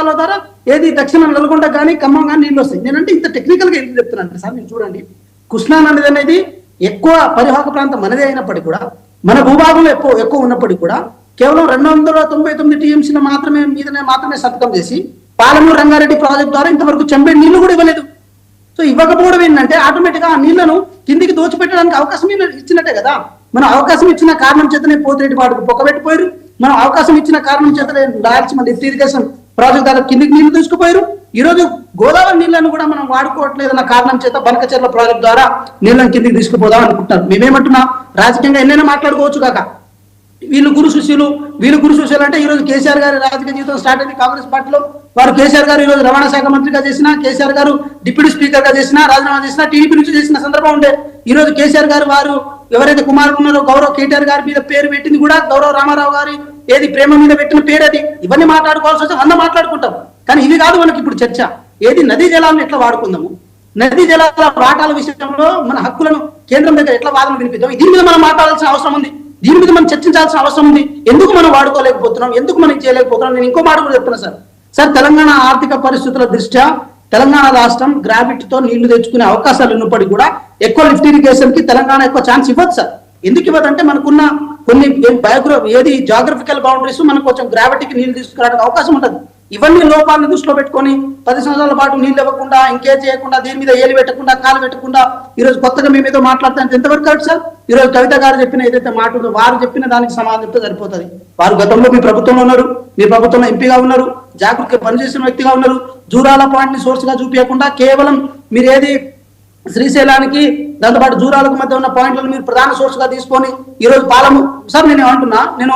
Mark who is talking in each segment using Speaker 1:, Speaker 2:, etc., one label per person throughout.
Speaker 1: కాలువ ద్వారా ఏది దక్షిణ నల్గొండ కానీ ఖమ్మం కానీ నీళ్ళు వస్తాయి. నేనంటే ఇంత టెక్నికల్ గా ఎందుకు చెప్తున్నాను సార్, మీరు చూడండి, కృష్ణా నది అనేది ఎక్కువ పరివాహక ప్రాంతం మనదే అయినప్పటికీ కూడా, మన భూభాగంలో ఎక్కువ ఉన్నప్పటికీ కూడా కేవలం 299 టీఎంసీల మాత్రమే సంతకం చేసి పాలమూరు రంగారెడ్డి ప్రాజెక్ట్ ద్వారా ఇంతవరకు చెంబేడు నీళ్లు కూడా ఇవ్వలేదు. సో ఇవ్వకపోవడం ఏంటంటే ఆటోమేటిక్ గా ఆ నీళ్లను కిందికి దోచిపెట్టడానికి అవకాశం ఇచ్చినట్టే కదా. మనం అవకాశం ఇచ్చిన కారణం చేతనే పోతిరెడ్డి వాటికి పొక్కబెట్టిపోయారు. మనం అవకాశం ఇచ్చిన కారణం చేతనే రాయలసీమ లిఫ్ట్ ఇరిగేషన్ ప్రాజెక్ట్ ద్వారా కిందికి నీళ్లు తీసుకుపోయారు. ఈ రోజు గోదావరి నీళ్లను కూడా మనం వాడుకోవట్లేదన్న కారణం చేత బనకచెర్ల ప్రాజెక్ట్ ద్వారా నీళ్లను కిందికి తీసుకుపోదాం అనుకుంటున్నారు. మేమేమంటున్నా, రాజకీయంగా ఎన్నైనా మాట్లాడుకోవచ్చు కాక, వీళ్ళు గురు శిష్యులు అంటే ఈ రోజు కేసీఆర్ గారి రాజకీయ జీవితం స్టార్ట్ అయింది కాంగ్రెస్ పార్టీలో. వారు కేసీఆర్ గారు ఈ రోజు రవాణా శాఖ మంత్రిగా చేసినా, కేసీఆర్ గారు డిప్యూటీ స్పీకర్ గా చేసినా, రాజీనామా చేసినా, టీడీపీ నుంచి చేసిన సందర్భం ఉండే. ఈ రోజు కేసీఆర్ గారు వారు ఎవరైతే కుమారుడు ఉన్నారో గౌరవ్ కేటీఆర్ గారి మీద పేరు పెట్టింది కూడా గౌరవ రామారావు గారి ఏది ప్రేమ మీద పెట్టిన పేరు అది. ఇవన్నీ మాట్లాడుకోవాల్సి వస్తే 100 మాట్లాడుకుంటాం, కానీ ఇవి కాదు మనకి ఇప్పుడు చర్చ. ఏది నదీ జలాలను ఎట్లా వాడుకుందాము, నదీ జలాల వాటాల విషయంలో మన హక్కులను కేంద్రం దగ్గర ఎట్లా వాదన వినిపిద్దాం, దీని మీద మనం మాట్లాడాల్సిన అవసరం ఉంది. దీని మీద మనం చర్చించాల్సిన అవసరం ఉంది. ఎందుకు మనం వాడుకోలేకపోతున్నాం, ఎందుకు మనం చేయలేకపోతున్నాం. నేను ఇంకో మాట కూడా చెప్తున్నా సార్, తెలంగాణ ఆర్థిక పరిస్థితుల దృష్ట్యా తెలంగాణ రాష్ట్రం గ్రావిటీతో నీళ్లు తెచ్చుకునే అవకాశాలు ఉన్నప్పటికీ కూడా ఎక్కువ లిఫ్ట్ ఇరిగేషన్ కి తెలంగాణ ఎక్కువ ఛాన్స్ ఇవ్వదు సార్. ఎందుకు ఇవ్వదంటే మనకున్న కొన్ని జాగ్రఫికల్ బౌండరీస్ మనకు కొంచెం గ్రావిటీకి నీళ్లు తీసుకురావడానికి అవకాశం ఉంటుంది. ఇవన్నీ లోపాలను దృష్టిలో పెట్టుకొని 10 సంవత్సరాల పాటు నీళ్ళు ఇవ్వకుండా, ఇంకేం చేయకుండా, దీని మీద ఏలు పెట్టకుండా, కాలు పెట్టకుండా ఈ రోజు కొత్తగా మేము ఏదో మాట్లాడుతుంటే ఎంతవరకు కరెక్ట్ సార్? ఈ రోజు కవిత గారు చెప్పిన ఏదైతే మాట ఉందో వారు చెప్పిన దానికి సమాధానంతో సరిపోతుంది. వారు గతంలో మీ ప్రభుత్వంలో ఉన్నారు, మీ ప్రభుత్వంలో ఎంపీగా ఉన్నారు, జాగృతిగా పనిచేసిన వ్యక్తిగా ఉన్నారు. జూరాల పాయింట్ ని సోర్స్ గా చూపించకుండా కేవలం మీరు ఏది శ్రీశైలానికి దాంతోపాటు జూరాలకు మధ్య ఉన్న పాయింట్లను మీరు ప్రధాన సోర్స్ గా తీసుకొని ఈ రోజు పాలము సార్, నేను ఏమంటున్నా, నేను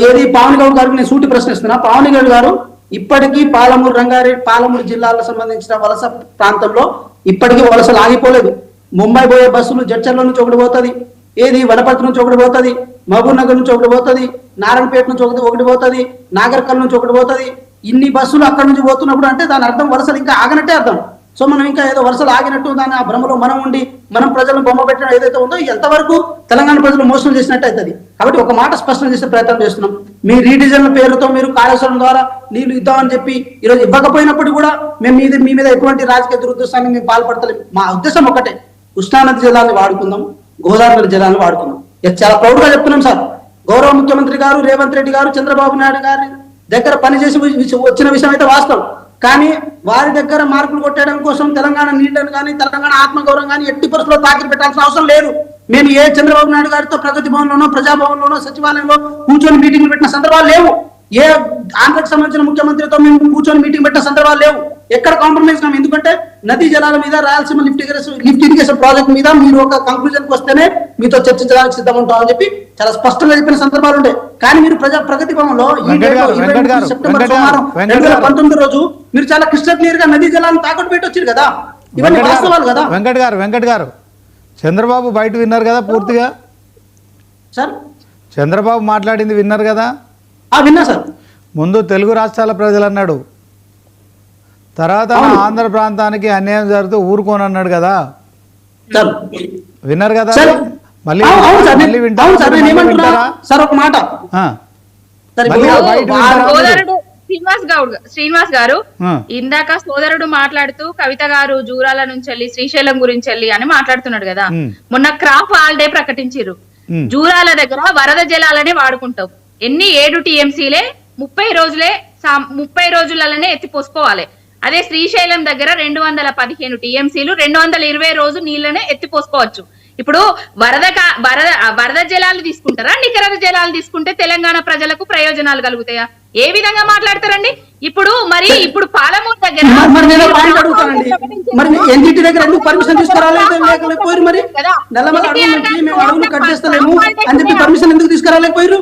Speaker 1: ఏది పవన్ గౌడ్ గారికి నేను సూటి ప్రశ్నిస్తున్నా. పవన్ గౌడ్ గారు ఇప్పటికీ పాలమూరు రంగారెడ్డి పాలమూరు జిల్లాలకు సంబంధించిన వలస ప్రాంతంలో ఇప్పటికీ వలసలు ఆగిపోలేదు. ముంబై పోయే బస్సులు జడ్చర్ల నుంచి ఒకటి పోతుంది, ఏది వనపర్తి నుంచి ఒకటి పోతుంది, మహబూబ్ నగర్ నుంచి ఒకటి పోతుంది, నారాయణపేట నుంచి ఒకటి పోతుంది, నాగర్కల్ నుంచి ఒకటి పోతుంది. ఇన్ని బస్సులు అక్కడ నుంచి పోతున్నప్పుడు అంటే దాని అర్థం వలసలు ఇంకా ఆగనట్టే అర్థం. సో మనం ఇంకా ఏదో వలసలు ఆగినట్టు దాన్ని ఆ భ్రమలో మనం ఉండి మనం ప్రజలను బొమ్మ పెట్టడం ఏదైతే ఉందో ఎంతవరకు తెలంగాణ ప్రజలు మోసం చేసినట్టు అవుతుంది. కాబట్టి ఒక మాట స్పష్టం చేసే ప్రయత్నం చేస్తున్నాం. మీ రీడిజైన్ పేరుతో మీరు కాళేశ్వరం ద్వారా నీళ్లు ఇద్దామని చెప్పి ఈరోజు ఇవ్వకపోయినప్పుడు కూడా మేము మీ మీద ఎటువంటి రాజకీయ దురుద్దేశాన్ని మేము పాల్పడతలేము. మా ఉద్దేశం ఒకటే, కృష్ణానది జలాన్ని వాడుకుందాం, గోదావరి జలాన్ని వాడుకుందాం. చాలా ప్రౌడ్ గా చెప్తున్నాం సార్. గౌరవ ముఖ్యమంత్రి గారు రేవంత్ రెడ్డి గారు చంద్రబాబు నాయుడు గారి దగ్గర పనిచేసి వచ్చిన విషయం అయితే వాస్తవం. కానీ వారి దగ్గర మార్కులు కొట్టడం కోసం తెలంగాణ నీళ్లను కానీ తెలంగాణ ఆత్మగౌరవం కానీ ఎట్టి పరిస్థితుల్లో తాకిడి పెట్టాల్సిన అవసరం లేదు. మేము ఏ చంద్రబాబు నాయుడు గారితో ప్రగతి భవన్లోనో ప్రజాభవన్లోనో సచివాలయంలో కూర్చొని మీటింగ్లు పెట్టిన సందర్భాలు లేవు. ఏ ఆంధ్రకు సంబంధించిన ముఖ్యమంత్రితో మేము కూర్చొని మీటింగ్ పెట్టిన సందర్భాలు లేవు. ఎక్కడ కాంప్రమైజ్ కాము. ఎందుకంటే నదీ జలాల మీద రాయలసీమ లిఫ్ట్ ఇరిగేషన్ ప్రాజెక్ట్ మీద మీరు ఒక కంక్లూజన్ కి వస్తేనే మీతో చర్చించడానికి సిద్ధం ఉంటామని చెప్పి చాలా స్పష్టంగా చెప్పిన సందర్భాలు ఉండే. కానీ మీరు ప్రగతి భవన్లో సెప్టెంబర్ 2019 రోజు మీరు చాలా క్రిస్టల్ క్లియర్ గా నదీ జలాలను తాకట్టు పెట్టి వచ్చారు కదా. ఇవన్నీ వాస్తవాలు కదా.
Speaker 2: వెంకట్ గారు చంద్రబాబు బయట విన్నారు కదా పూర్తిగా
Speaker 1: సార్?
Speaker 2: చంద్రబాబు మాట్లాడింది విన్నారు కదా?
Speaker 1: విన్నా సార్.
Speaker 2: ముందు తెలుగు రాష్ట్రాల ప్రజలు అన్నాడు, తర్వాత ఆంధ్ర ప్రాంతానికి అన్యాయం జరిగితే ఊరుకోని అన్నాడు కదా. విన్నారు కదా? మళ్ళీ వింటారా?
Speaker 3: శ్రీనివాస్ గారు ఇందాక సోదరుడు మాట్లాడుతూ కవిత గారు జూరాల నుంచి వెళ్ళి శ్రీశైలం గురించి వెళ్ళి అని మాట్లాడుతున్నాడు కదా. మొన్న క్రాప్ హాలిడే ప్రకటించారు. జూరాల దగ్గర వరద జలాలనే వాడుకుంటాం. ఎన్ని 7 టీఎంసీలే 30 రోజులనే ఎత్తిపోసుకోవాలి. అదే శ్రీశైలం దగ్గర 215 టీఎంసీలు 220 రోజు నీళ్ళనే ఎత్తిపోసుకోవచ్చు. ఇప్పుడు వరద జలాలు తీసుకుంటారా, నికర జలాలు తీసుకుంటే తెలంగాణ ప్రజలకు ప్రయోజనాలు కలుగుతాయా? ఏ విధంగా మాట్లాడతారండి? ఇప్పుడు పాలమూరు దగ్గర
Speaker 1: తీసుకురాలేకపోయారు.